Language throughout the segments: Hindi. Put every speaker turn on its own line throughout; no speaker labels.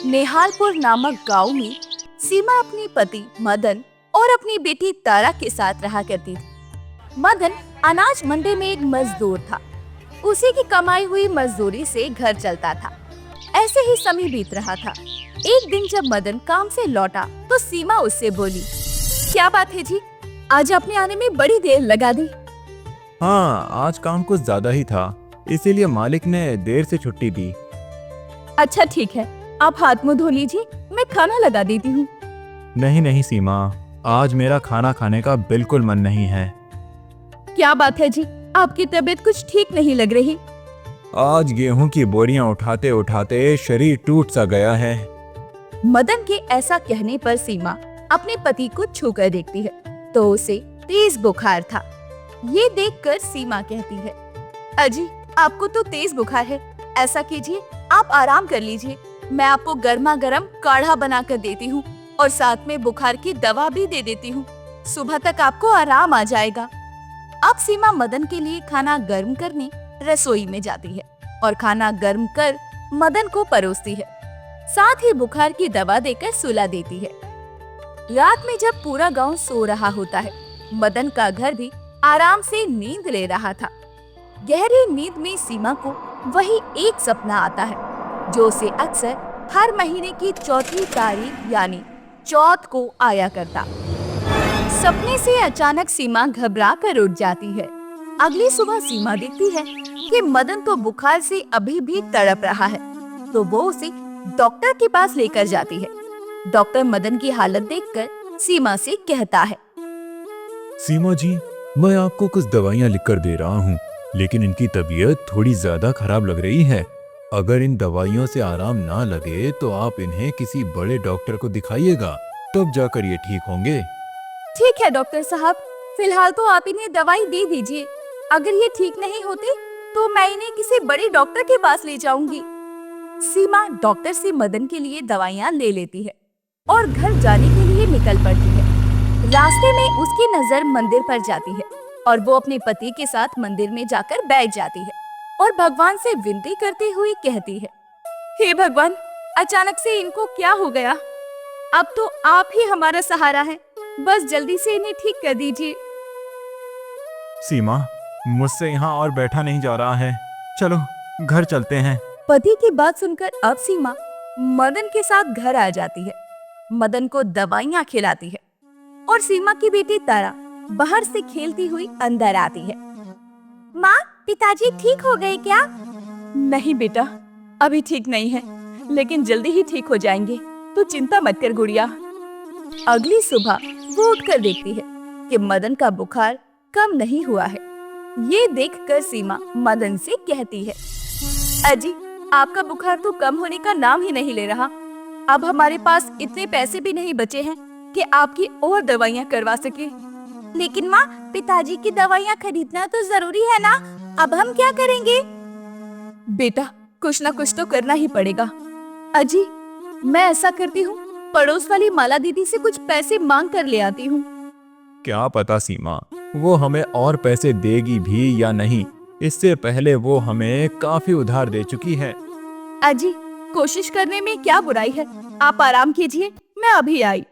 नेहालपुर नामक गांव में सीमा अपने पति मदन और अपनी बेटी तारा के साथ रहा करती थी। मदन अनाज मंडी में एक मजदूर था। उसी की कमाई हुई मजदूरी से घर चलता था। ऐसे ही समय बीत रहा था। एक दिन जब मदन काम से लौटा तो सीमा उससे बोली, क्या बात है जी, आज आपने आने में बड़ी देर लगा दी।
हाँ, आज काम कुछ ज्यादा ही था, इसीलिए मालिक ने देर से छुट्टी दी।
अच्छा ठीक है, आप हाथ मुंह धो लीजिए, मैं खाना लगा देती हूँ।
नहीं नहीं सीमा, आज मेरा खाना खाने का बिल्कुल मन नहीं है।
क्या बात है जी, आपकी तबीयत कुछ ठीक नहीं लग रही।
आज गेहूं की बोरियां उठाते उठाते शरीर टूट सा गया है।
मदन के ऐसा कहने पर सीमा अपने पति को छूकर देखती है तो उसे तेज बुखार था। ये देखकर सीमा कहती है, अजी आपको तो तेज बुखार है, ऐसा कीजिए आप आराम कर लीजिए, मैं आपको गर्मा गर्म काढ़ा बना कर देती हूँ और साथ में बुखार की दवा भी दे देती हूँ, सुबह तक आपको आराम आ जाएगा। अब सीमा मदन के लिए खाना गर्म करने रसोई में जाती है और खाना गर्म कर मदन को परोसती है, साथ ही बुखार की दवा देकर सुला देती है। रात में जब पूरा गांव सो रहा होता है, मदन का घर भी आराम से नींद ले रहा था। गहरी नींद में सीमा को वही एक सपना आता है जो उसे अक्सर हर महीने की चौथी तारीख यानी चौथ को आया करता। सपने से अचानक सीमा घबरा कर उठ जाती है। अगली सुबह सीमा देखती है कि मदन तो बुखार से अभी भी तड़प रहा है, तो वो उसे डॉक्टर के पास लेकर जाती है। डॉक्टर मदन की हालत देखकर सीमा से कहता है,
सीमा जी, मैं आपको कुछ दवाइयां लिखकर दे रहा हूँ, लेकिन इनकी तबीयत थोड़ी ज्यादा खराब लग रही है। अगर इन दवाइयों से आराम ना लगे तो आप इन्हें किसी बड़े डॉक्टर को दिखाइएगा, तब जाकर ये ठीक होंगे।
ठीक है डॉक्टर साहब, फिलहाल तो आप इन्हें दवाई दे दीजिए, अगर ये ठीक नहीं होते तो मैं इन्हें किसी बड़े डॉक्टर के पास ले जाऊंगी। सीमा डॉक्टर से मदन के लिए दवाइयाँ ले लेती है और घर जाने के लिए निकल पड़ती है। रास्ते में उसकी नजर मंदिर पर जाती है और वो अपने पति के साथ मंदिर में जाकर बैठ जाती है और भगवान से विनती करते हुए कहती है, हे भगवान, अचानक से इनको क्या हो गया? अब तो आप ही हमारा सहारा है, बस जल्दी से इन्हें ठीक कर दीजिए।
सीमा, मुझसे यहाँ और बैठा नहीं जा रहा है, चलो घर चलते हैं।
पति की बात सुनकर अब सीमा मदन के साथ घर आ जाती है, मदन को दवाइयाँ खिलाती है और सीमा की बेटी तारा बाहर से खेलती हुई अंदर आती है। माँ, पिताजी ठीक हो गए क्या? नहीं बेटा, अभी ठीक नहीं है, लेकिन जल्दी ही ठीक हो जाएंगे, तू चिंता मत कर गुड़िया। अगली सुबह वो उठकर देखती है कि मदन का बुखार कम नहीं हुआ है। ये देखकर सीमा मदन से कहती है, अजी आपका बुखार तो कम होने का नाम ही नहीं ले रहा। अब हमारे पास इतने पैसे भी नहीं बचे हैं कि आपकी और दवाइयाँ करवा सके। लेकिन माँ, पिताजी की दवाइयाँ खरीदना तो जरूरी है ना, अब हम क्या करेंगे? बेटा, कुछ ना कुछ तो करना ही पड़ेगा। अजी मैं ऐसा करती हूँ, पड़ोस वाली माला दीदी से कुछ पैसे मांग कर ले आती हूँ।
क्या पता सीमा, वो हमें और पैसे देगी भी या नहीं, इससे पहले वो हमें काफी उधार दे चुकी है।
अजी कोशिश करने में क्या बुराई है, आप आराम कीजिए, मैं अभी आई।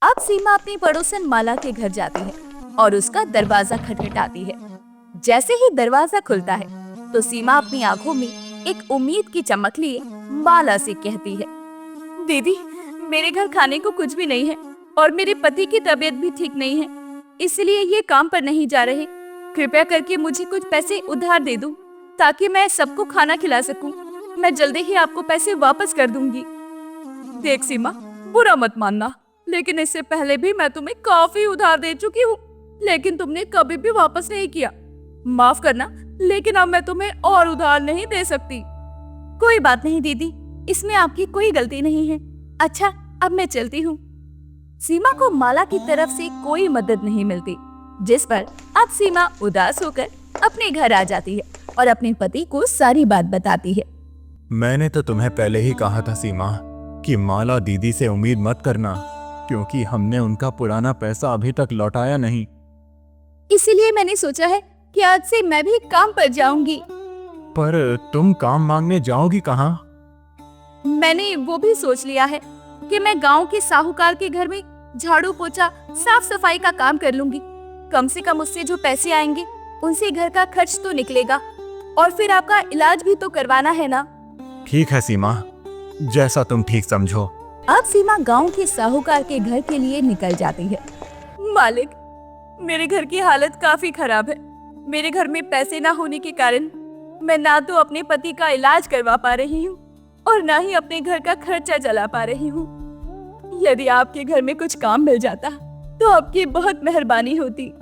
अब सीमा अपनी पड़ोसन माला के घर जाती है और उसका दरवाजा खटखटाती है। जैसे ही दरवाजा खुलता है तो सीमा अपनी आंखों में एक उम्मीद की चमक लिए माला से कहती है, दीदी मेरे घर खाने को कुछ भी नहीं है और मेरे पति की तबीयत भी ठीक नहीं है, इसलिए ये काम पर नहीं जा रहे। कृपया करके मुझे कुछ पैसे उधार दे दो ताकि मैं सबको खाना खिला सकूं। मैं जल्दी ही आपको पैसे वापस कर दूंगी। देख सीमा, बुरा मत मानना, लेकिन इससे पहले भी मैं तुम्हें काफी उधार दे चुकी हूँ, लेकिन तुमने कभी भी वापस नहीं किया। माफ करना, लेकिन अब मैं तुम्हें और उधार नहीं दे सकती। कोई बात नहीं दीदी, इसमें आपकी कोई गलती नहीं है। अच्छा, अब मैं चलती हूँ। सीमा को माला की तरफ से कोई मदद नहीं मिलती, जिस पर अब सीमा उदास होकर अपने घर आ जाती है और अपने पति को सारी बात बताती है।
मैंने तो तुम्हें पहले ही कहा था सीमा कि माला दीदी से उम्मीद मत करना, क्योंकि हमने उनका पुराना पैसा अभी तक लौटाया नहीं।
इसीलिए मैंने सोचा है कि आज से मैं भी काम पर जाऊंगी।
पर तुम काम मांगने जाओगी कहाँ?
मैंने वो भी सोच लिया है कि मैं गांव के साहूकार के घर में झाड़ू पोछा साफ सफाई का काम कर लूंगी। कम से कम उससे जो पैसे आएंगे उनसे घर का खर्च तो निकलेगा, और फिर आपका इलाज भी तो करवाना है ना।
ठीक है सीमा, जैसा तुम ठीक समझो।
अब सीमा गांव के साहूकार के घर के लिए निकल जाती है। मालिक, मेरे घर की हालत काफी खराब है। मेरे घर में पैसे ना होने के कारण मैं ना तो अपने पति का इलाज करवा पा रही हूँ और ना ही अपने घर का खर्चा चला पा रही हूँ। यदि आपके घर में कुछ काम मिल जाता तो आपकी बहुत मेहरबानी होती।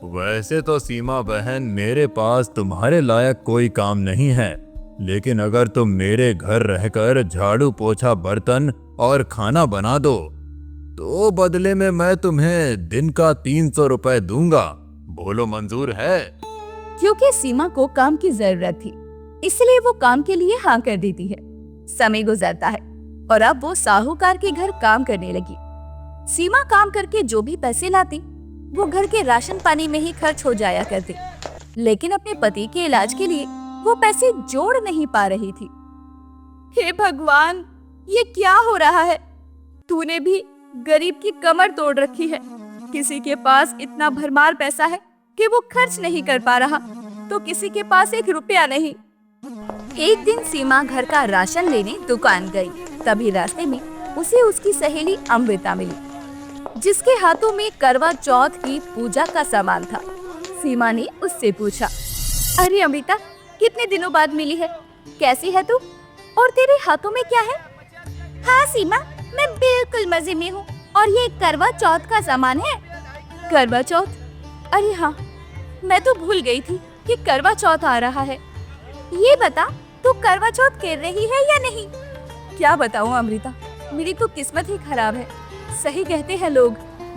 वैसे तो सीमा बहन, मेरे पास तुम्हारे लायक कोई काम नहीं है, लेकिन अगर तुम मेरे घर रहकर झाड़ू पोछा बर्तन और खाना बना दो तो बदले में मैं तुम्हें दिन का 300 रुपए दूंगा। बोलो, मंजूर है?
क्योंकि सीमा को काम की जरूरत थी, इसलिए वो काम के लिए हाँ कर देती है। समय गुजरता है और अब वो साहूकार के घर काम करने लगी। सीमा काम करके जो भी पैसे लाती वो घर के राशन पानी में ही खर्च हो जाया करते, लेकिन अपने पति के इलाज के लिए वो पैसे जोड़ नहीं पा रही थी। हे भगवान, ये क्या हो रहा है? तूने भी गरीब की कमर तोड़ रखी है। किसी के पास इतना भरमार पैसा है कि वो खर्च नहीं कर पा रहा, तो किसी के पास 1 रुपया नहीं। एक दिन सीमा घर का राशन लेने दुकान गई। तभी रास्ते में उसे उसकी सहेली अमृता मिली, जिसके हाथों में करवा चौथ की पूजा का सामान था। सीमा ने उससे पूछा, अरे अमृता, कितने दिनों बाद मिली है, कैसी है तू और तेरे हाथों में क्या है? हाँ सीमा, मैं बिल्कुल मजे में हूँ और ये करवा चौथ का सामान है। करवा चौथ? अरे हाँ, मैं तो भूल गई थी कि करवा चौथ आ रहा है। ये बता, तू करवा चौथ कर रही है या नहीं? क्या बताऊँ अमृता, मेरी तो किस्मत ही खराब है। सही कहते हैं लोग,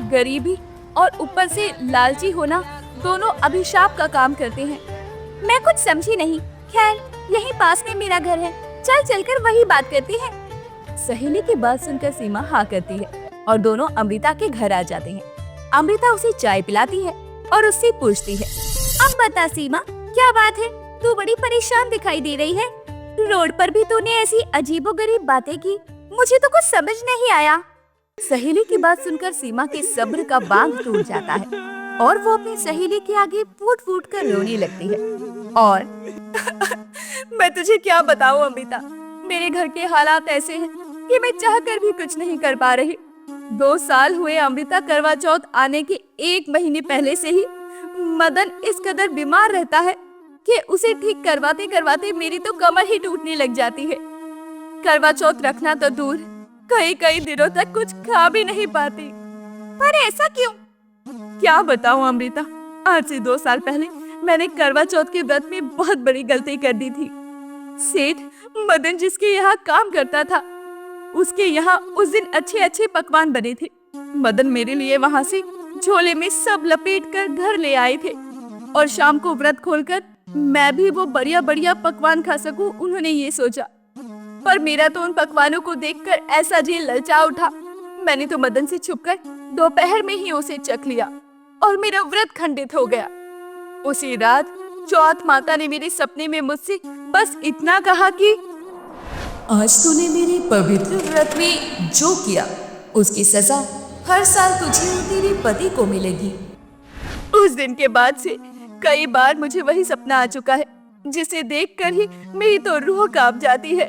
गरीबी और ऊपर से लालची होना दोनों अभिशाप का काम करते हैं। मैं कुछ समझी नहीं। खैर, यहीं पास में मेरा घर है, चल चलकर वही बात करते हैं। सहेली की बात सुनकर सीमा हाँ करती है और दोनों अमृता के घर आ जाते हैं। अमृता उसे चाय पिलाती है और उससे पूछती है, अब बता सीमा, क्या बात है, तू बड़ी परेशान दिखाई दे रही है। रोड पर भी तूने ऐसी अजीबोगरीब बातें की, मुझे तो कुछ समझ नहीं आया। सहेली की बात सुनकर सीमा के सब्र का बांध टूट जाता है और वो अपनी सहेली के आगे फूट फूट कर रोने लगती है। और मैं तुझे क्या बताऊं अमृता, मेरे घर के हालात ऐसे हैं कि मैं चाहकर भी कुछ नहीं कर पा रही। 2 साल हुए अमृता करवा चौथ आने के 1 महीने पहले से ही मदन इस कदर बीमार रहता है कि उसे ठीक करवाते करवाते मेरी तो कमर ही टूटने लग जाती है। करवा चौथ रखना तो दूर, कई कई दिनों तक कुछ खा भी नहीं पाती। पर ऐसा क्यों? क्या बताऊं अमृता, आज से 2 साल पहले मैंने करवा चौथ के व्रत में बहुत बड़ी गलती कर दी थी। सेठ मदन जिसके यहाँ काम करता था, उसके यहाँ उस दिन अच्छे अच्छे पकवान बने थे। मदन मेरे लिए वहाँ से झोले में सब लपेट कर घर ले आए थे और शाम को व्रत खोलकर मैं भी वो बढ़िया बढ़िया पकवान खा सकूं, उन्होंने ये सोचा। पर मेरा तो उन पकवानों को देखकर ऐसा जी ललचा उठा, मैंने तो मदन से छुपकर दोपहर में ही उसे चख लिया और मेरा व्रत खंडित हो गया। उसी रात चौथ माता ने मेरे सपने में मुझसे बस इतना कहा कि आज तूने मेरे पवित्र व्रत में जो किया उसकी सजा हर साल तुझे और तेरे पति को मिलेगी। उस दिन के बाद से कई बार मुझे वही सपना आ चुका है, जिसे देखकर ही मेरी तो रूह कांप जाती है।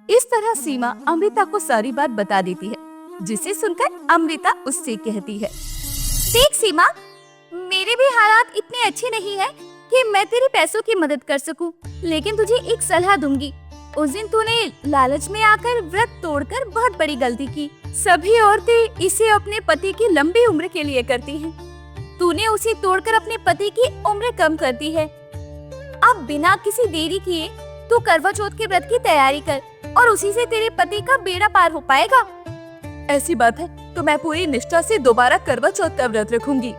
इस तरह सीमा अमृता को सारी बात बता देती है, जिसे सुनकर अमृता उससे कहती है, देख सीमा, मेरे भी हालात इतने अच्छे नहीं है कि मैं तेरे पैसों की मदद कर सकूं, लेकिन तुझे एक सलाह दूंगी। उस दिन तूने लालच में आकर व्रत तोड़कर बहुत बड़ी गलती की। सभी औरतें इसे अपने पति की लंबी उम्र के लिए करती हैं। तूने उसे तोड़कर अपने पति की उम्र कम कर दी है। अब बिना किसी देरी किए तू करवा चौथ के व्रत की तैयारी कर और उसी से तेरे पति का बेड़ा पार हो पाएगा। ऐसी बात है तो मैं पूरी निष्ठा से दोबारा करवा चौथ का व्रत रखूंगी।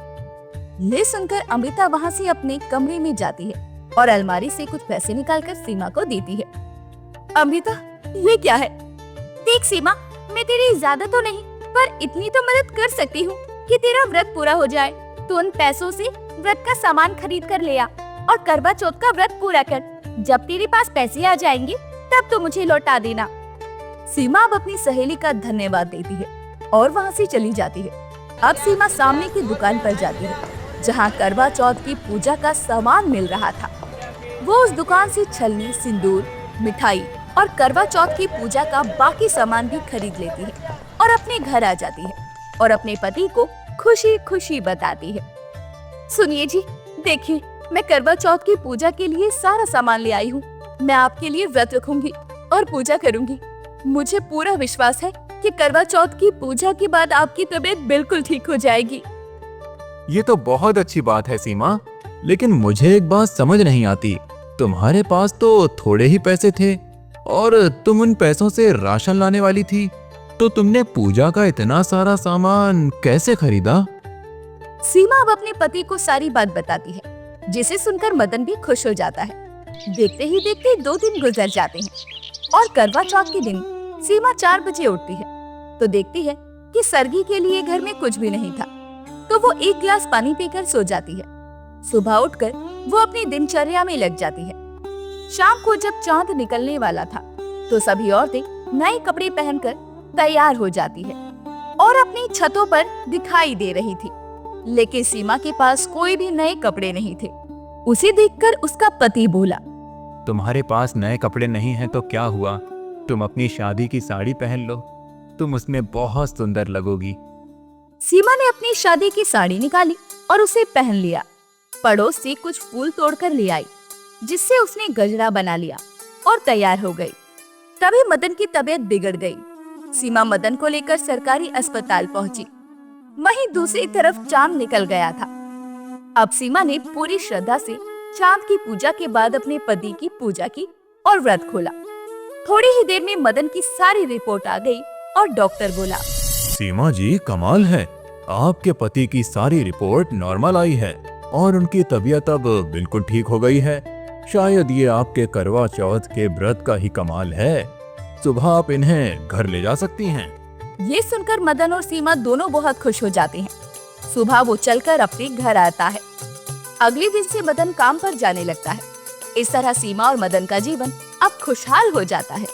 ये सुनकर अमृता वहाँ से अपने कमरे में जाती है और अलमारी से कुछ पैसे निकालकर सीमा को देती है। अमृता, ये क्या है? देख सीमा, मैं तेरी ज्यादा तो नहीं पर इतनी तो मदद कर सकती हूँ कि तेरा व्रत पूरा हो जाए। तो उन पैसों से व्रत का सामान खरीद कर ले आ और करवा चौथ का व्रत पूरा कर। जब तेरे पास पैसे आ जाएंगे तब तो मुझे लौटा देना। सीमा अब अपनी सहेली का धन्यवाद देती है और वहाँ से चली जाती है। अब सीमा सामने की दुकान पर जाती है जहाँ करवा चौथ की पूजा का सामान मिल रहा था। वो उस दुकान से छलनी, सिंदूर, मिठाई और करवा चौथ की पूजा का बाकी सामान भी खरीद लेती है और अपने घर आ जाती है और अपने पति को खुशी खुशी बताती है। सुनिए जी, देखिए, मैं करवा चौथ की पूजा के लिए सारा सामान ले आई हूँ। मैं आपके लिए व्रत रखूंगी और पूजा करूंगी। मुझे पूरा विश्वास है कि करवा चौथ की पूजा के बाद आपकी तबीयत बिल्कुल ठीक हो जाएगी।
ये तो बहुत अच्छी बात है सीमा, लेकिन मुझे एक बात समझ नहीं आती। तुम्हारे पास तो थोड़े ही पैसे थे और तुम उन पैसों से राशन लाने वाली थी, तो तुमने पूजा का इतना सारा सामान कैसे खरीदा?
सीमा अब अपने पति को सारी बात बताती है, जिसे सुनकर मदन भी खुश हो जाता है। देखते ही देखते 2 दिन गुजर जाते हैं और करवा चौथ के दिन सीमा 4 बजे उठती है तो देखती है कि सरगी के लिए घर में कुछ भी नहीं था, तो वो 1 गिलास पानी पीकर सो जाती है। सुबह उठकर वो अपनी दिनचर्या में लग जाती है। शाम को जब चांद निकलने वाला था तो सभी औरतें नए कपड़े पहनकर तैयार हो जाती है और अपनी छतों पर दिखाई दे रही थी, लेकिन सीमा के पास कोई भी नए कपड़े नहीं थे। उसे देखकर उसका पति बोला,
तुम्हारे पास नए कपड़े नहीं हैं तो क्या हुआ? तुम अपनी शादी की साड़ी पहन लो, तुम उसमें बहुत सुंदर लगोगी।
सीमा ने अपनी शादी की साड़ी निकाली और उसे पहन लिया। पड़ोस से कुछ फूल तोड़कर ले आई, जिससे उसने गजरा बना लिया और तैयार हो गई। तभी मदन की तबीयत बिगड़ गई। सीमा मदन को लेकर सरकारी अस्पताल पहुंची। वहीं दूसरी तरफ चांद निकल गया था। अब सीमा ने पूरी श्रद्धा से चांद की पूजा के बाद अपने पति की पूजा की और व्रत खोला। थोड़ी ही देर में मदन की सारी रिपोर्ट आ गई और डॉक्टर बोला,
सीमा जी, कमाल है, आपके पति की सारी रिपोर्ट नॉर्मल आई है और उनकी तबीयत अब बिल्कुल ठीक हो गई है। शायद ये आपके करवा चौथ के व्रत का ही कमाल है। सुबह आप इन्हें घर ले जा सकती हैं।
ये सुनकर मदन और सीमा दोनों बहुत खुश हो जाते हैं। सुबह वो चलकर अपने घर आता है। अगले दिन से मदन काम पर जाने लगता है। इस तरह सीमा और मदन का जीवन अब खुशहाल हो जाता है।